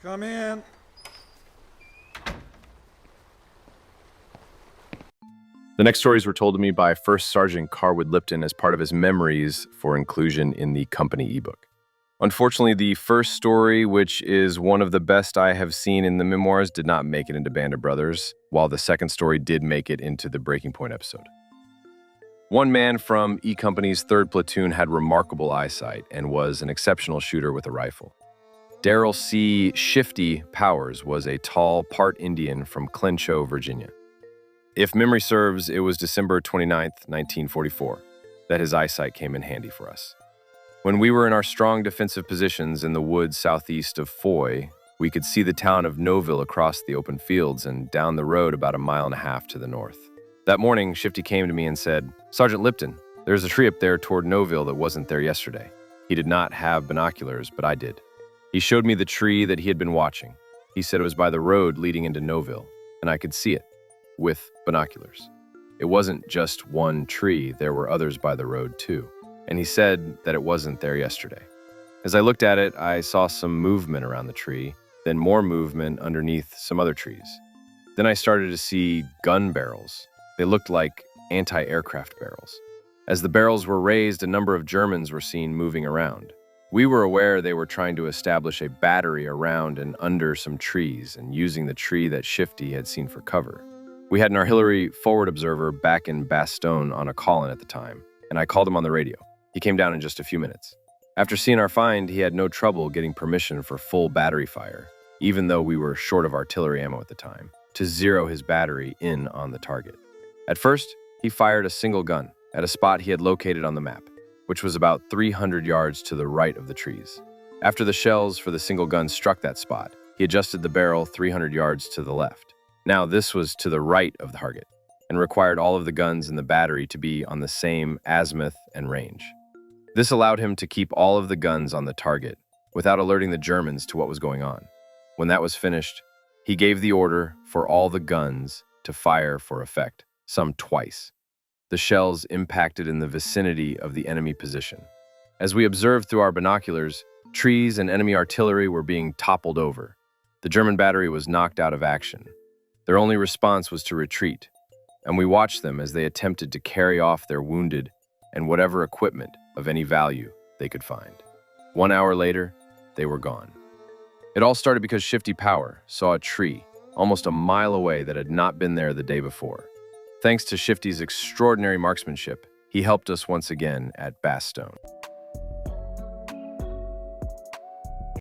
Come in. The next stories were told to me by First Sergeant Carwood Lipton as part of his memories for inclusion in the company ebook. Unfortunately, the first story, which is one of the best I have seen in the memoirs, did not make it into Band of Brothers, while the second story did make it into the Breaking Point episode. One man from E Company's 3rd Platoon had remarkable eyesight and was an exceptional shooter with a rifle. Darrell C. Shifty Powers was a tall, part Indian from Clencho, Virginia. If memory serves, it was December 29th, 1944, that his eyesight came in handy for us. When we were in our strong defensive positions in the woods southeast of Foy, we could see the town of Noville across the open fields and down the road about 1.5 miles to the north. That morning, Shifty came to me and said, "Sergeant Lipton, there's a tree up there toward Noville that wasn't there yesterday." He did not have binoculars, but I did. He showed me the tree that he had been watching. He said it was by the road leading into Noville, and I could see it with binoculars. It wasn't just one tree, there were others by the road too. And he said that it wasn't there yesterday. As I looked at it, I saw some movement around the tree, then more movement underneath some other trees. Then I started to see gun barrels. They looked like anti-aircraft barrels. As the barrels were raised, a number of Germans were seen moving around. We were aware they were trying to establish a battery around and under some trees and using the tree that Shifty had seen for cover. We had an artillery forward observer back in Bastogne on a call-in at the time, and I called him on the radio. He came down in just a few minutes. After seeing our find, he had no trouble getting permission for full battery fire, even though we were short of artillery ammo at the time, to zero his battery in on the target. At first, he fired a single gun at a spot he had located on the map, which was about 300 yards to the right of the trees. After the shells for the single gun struck that spot, he adjusted the barrel 300 yards to the left. Now this was to the right of the target, and required all of the guns in the battery to be on the same azimuth and range. This allowed him to keep all of the guns on the target without alerting the Germans to what was going on. When that was finished, he gave the order for all the guns to fire for effect, some twice. The shells impacted in the vicinity of the enemy position. As we observed through our binoculars, trees and enemy artillery were being toppled over. The German battery was knocked out of action. Their only response was to retreat, and we watched them as they attempted to carry off their wounded and whatever equipment of any value they could find. 1 hour later, they were gone. It all started because Shifty Power saw a tree almost 1 mile away that had not been there the day before. Thanks to Shifty's extraordinary marksmanship, he helped us once again at Bastogne.